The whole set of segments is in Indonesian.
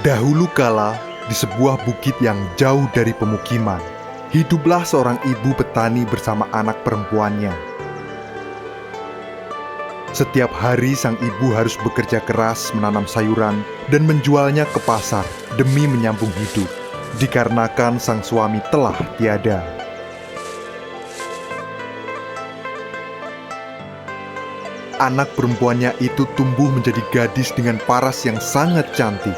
Dahulu kala, di sebuah bukit yang jauh dari pemukiman, hiduplah seorang ibu petani bersama anak perempuannya. Setiap hari sang ibu harus bekerja keras menanam sayuran dan menjualnya ke pasar demi menyambung hidup, dikarenakan sang suami telah tiada. Anak perempuannya itu tumbuh menjadi gadis dengan paras yang sangat cantik.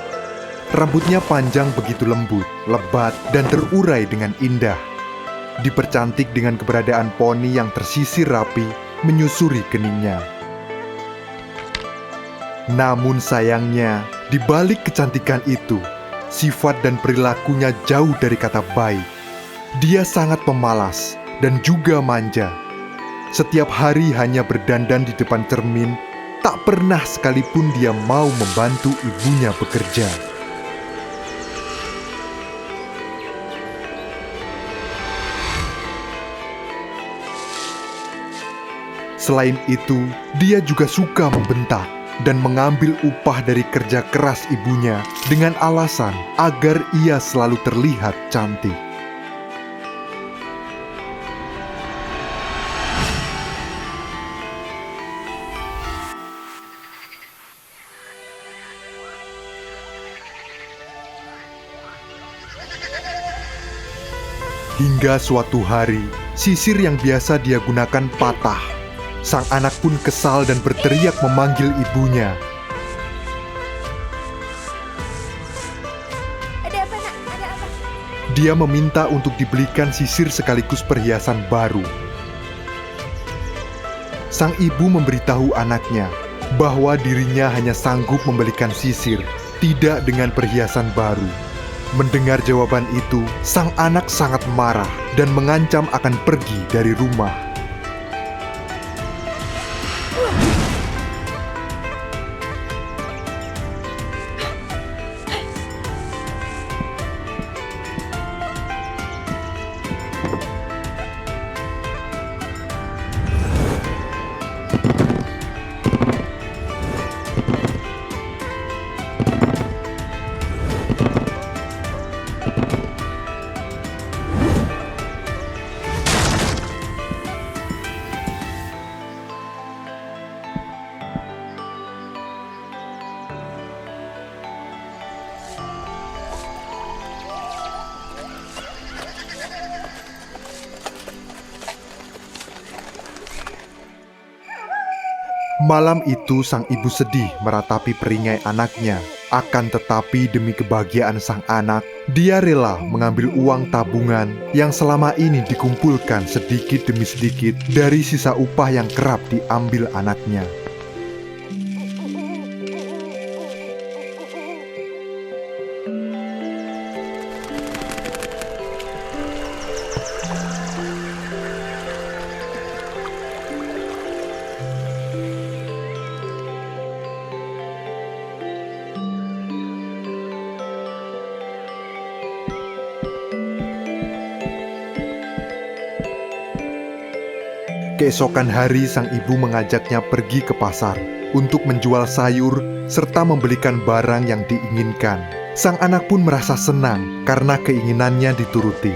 Rambutnya panjang begitu lembut, lebat, dan terurai dengan indah. Dipercantik dengan keberadaan poni yang tersisir rapi, menyusuri keningnya. Namun sayangnya, di balik kecantikan itu, sifat dan perilakunya jauh dari kata baik. Dia sangat pemalas dan juga manja. Setiap hari hanya berdandan di depan cermin, tak pernah sekalipun dia mau membantu ibunya bekerja. Selain itu, dia juga suka membentak dan mengambil upah dari kerja keras ibunya dengan alasan agar ia selalu terlihat cantik. Hingga suatu hari, sisir yang biasa dia gunakan patah. Sang anak pun kesal dan berteriak memanggil ibunya. Ada apa, Nak? Ada apa? Dia meminta untuk dibelikan sisir sekaligus perhiasan baru. Sang ibu memberitahu anaknya bahwa dirinya hanya sanggup membelikan sisir, tidak dengan perhiasan baru. Mendengar jawaban itu, sang anak sangat marah dan mengancam akan pergi dari rumah. Malam itu sang ibu sedih meratapi peringai anaknya. Akan tetapi demi kebahagiaan sang anak, dia rela mengambil uang tabungan yang selama ini dikumpulkan sedikit demi sedikit dari sisa upah yang kerap diambil anaknya. Keesokan hari sang ibu mengajaknya pergi ke pasar untuk menjual sayur serta membelikan barang yang diinginkan. Sang anak pun merasa senang karena keinginannya dituruti.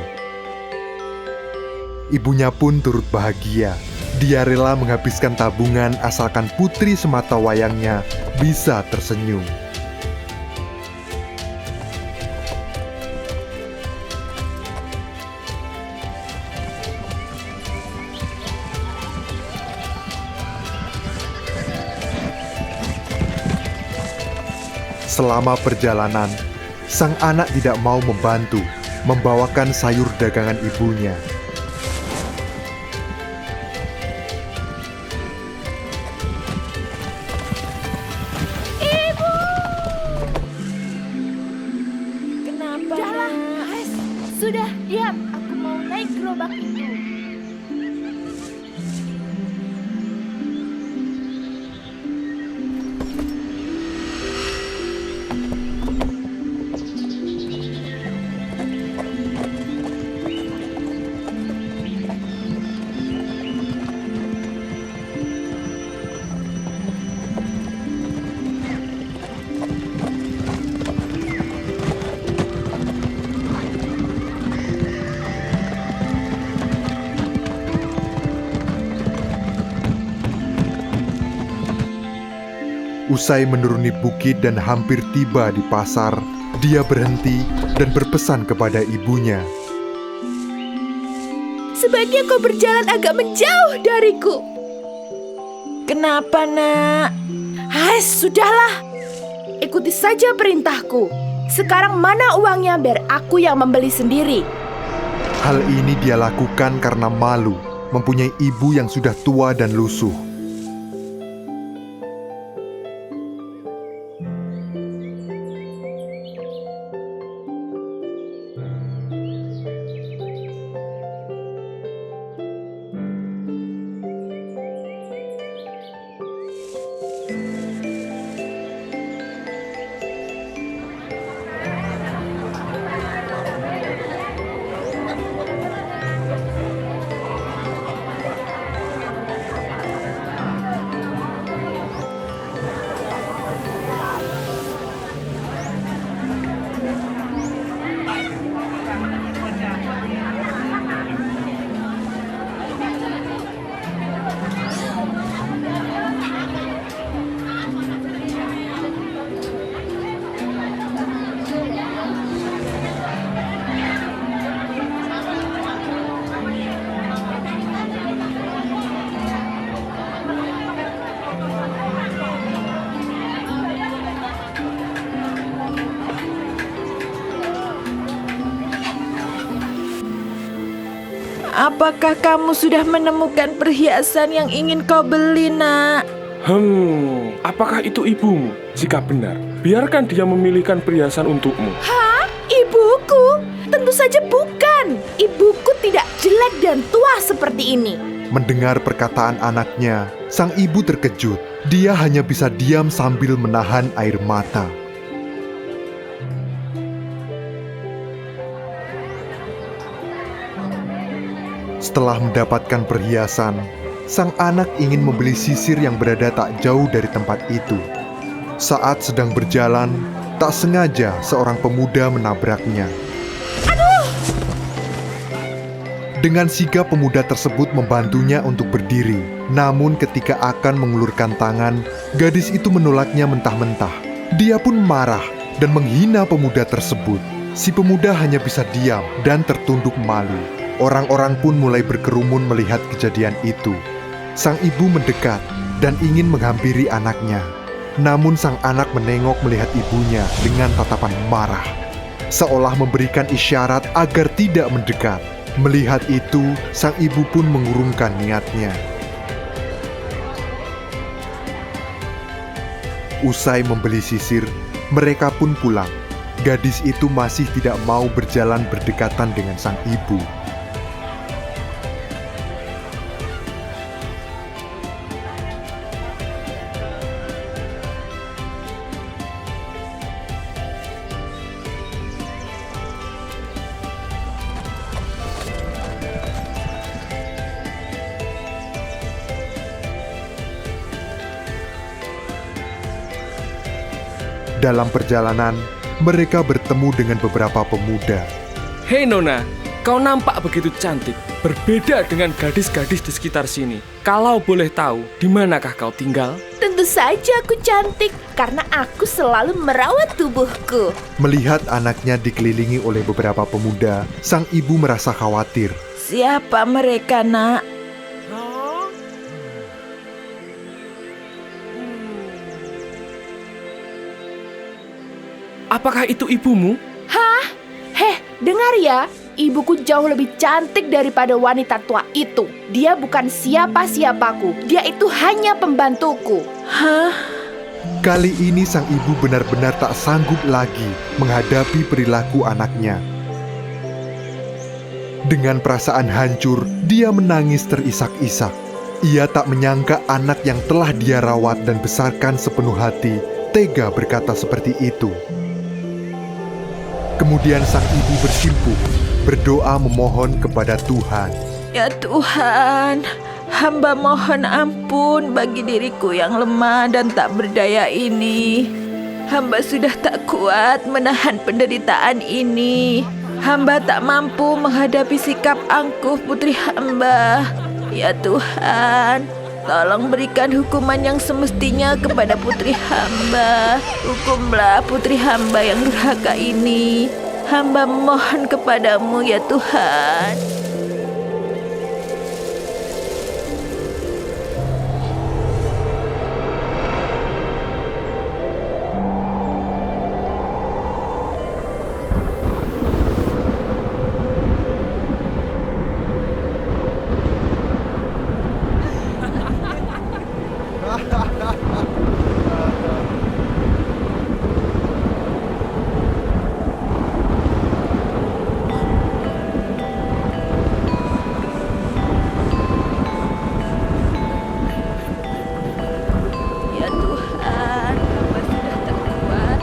Ibunya pun turut bahagia. Dia rela menghabiskan tabungan asalkan putri sematawayangnya bisa tersenyum. Selama perjalanan, sang anak tidak mau membantu membawakan sayur dagangan ibunya. Ibu! Kenapa? Udahlah, Mas. Sudah, diam. Aku mau naik gerobak itu. Usai menuruni bukit dan hampir tiba di pasar, dia berhenti dan berpesan kepada ibunya. Sebaiknya kau berjalan agak menjauh dariku. Kenapa, nak? Sudahlah. Ikuti saja perintahku. Sekarang mana uangnya biar aku yang membeli sendiri. Hal ini dia lakukan karena malu, mempunyai ibu yang sudah tua dan lusuh. Apakah kamu sudah menemukan perhiasan yang ingin kau beli, nak? Apakah itu ibumu? Jika benar, biarkan dia memilihkan perhiasan untukmu. Hah? Ibuku? Tentu saja bukan. Ibuku tidak jelek dan tua seperti ini. Mendengar perkataan anaknya, sang ibu terkejut. Dia hanya bisa diam sambil menahan air mata. Setelah mendapatkan perhiasan, sang anak ingin membeli sisir yang berada tak jauh dari tempat itu. Saat sedang berjalan, tak sengaja seorang pemuda menabraknya. Dengan sigap pemuda tersebut membantunya untuk berdiri. Namun ketika akan mengulurkan tangan, gadis itu menolaknya mentah-mentah. Dia pun marah dan menghina pemuda tersebut. Si pemuda hanya bisa diam dan tertunduk malu. Orang-orang pun mulai berkerumun melihat kejadian itu. Sang ibu mendekat dan ingin menghampiri anaknya. Namun sang anak menengok melihat ibunya dengan tatapan marah, seolah memberikan isyarat agar tidak mendekat. Melihat itu, sang ibu pun mengurungkan niatnya. Usai membeli sisir, mereka pun pulang. Gadis itu masih tidak mau berjalan berdekatan dengan sang ibu. Dalam perjalanan, mereka bertemu dengan beberapa pemuda. Hei Nona, kau nampak begitu cantik, berbeda dengan gadis-gadis di sekitar sini. Kalau boleh tahu, di manakah kau tinggal? Tentu saja aku cantik, karena aku selalu merawat tubuhku. Melihat anaknya dikelilingi oleh beberapa pemuda, sang ibu merasa khawatir. Siapa mereka, nak? Apakah itu ibumu? Hah? Dengar ya, ibuku jauh lebih cantik daripada wanita tua itu. Dia bukan siapa-siapaku, dia itu hanya pembantuku. Hah? Kali ini sang ibu benar-benar tak sanggup lagi menghadapi perilaku anaknya. Dengan perasaan hancur, dia menangis terisak-isak. Ia tak menyangka anak yang telah dia rawat dan besarkan sepenuh hati tega berkata seperti itu. Kemudian sang ibu bersimpuh, berdoa memohon kepada Tuhan. Ya Tuhan, hamba mohon ampun bagi diriku yang lemah dan tak berdaya ini. Hamba sudah tak kuat menahan penderitaan ini. Hamba tak mampu menghadapi sikap angkuh putri hamba. Ya Tuhan, Tolong berikan hukuman yang semestinya kepada putri hamba. Hukumlah putri hamba yang durhaka ini. Hamba mohon kepadamu ya Tuhan. Ya Tuhan, hamba sudah tak kuat.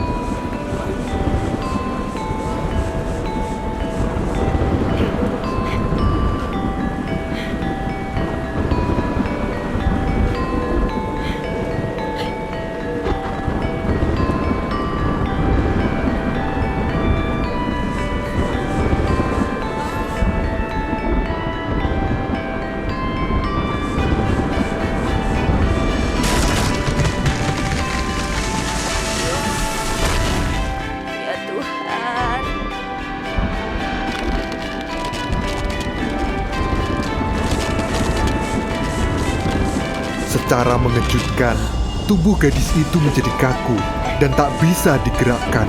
Ya Tuhan. Secara mengejutkan, tubuh gadis itu menjadi kaku dan tak bisa digerakkan.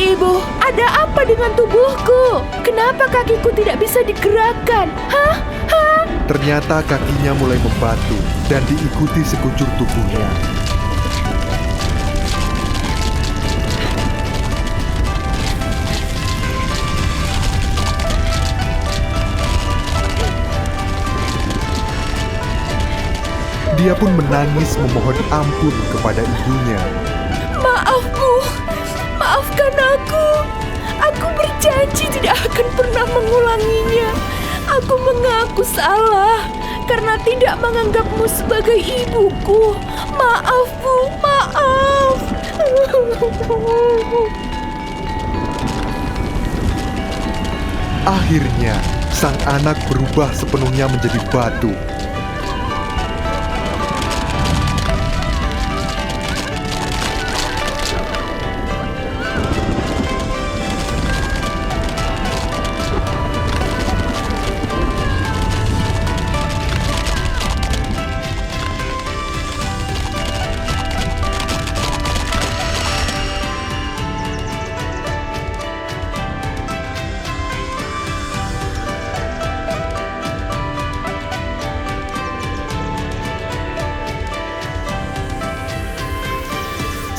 Ibu, ada apa dengan tubuhku? Kenapa kakiku tidak bisa digerakkan? Hah? Hah? Ternyata kakinya mulai membatu dan diikuti sekujur tubuhnya. Dia pun menangis memohon ampun kepada ibunya. Maaf, Bu. Maafkan aku. Aku berjanji tidak akan pernah mengulanginya. Aku mengaku salah karena tidak menganggapmu sebagai ibuku. Maaf, Bu. Maaf. Akhirnya, sang anak berubah sepenuhnya menjadi batu.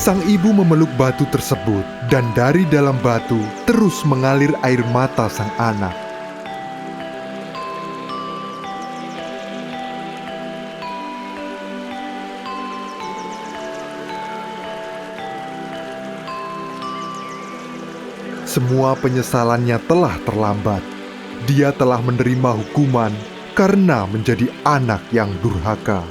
Sang ibu memeluk batu tersebut, dan dari dalam batu terus mengalir air mata sang anak. Semua penyesalannya telah terlambat. Dia telah menerima hukuman karena menjadi anak yang durhaka.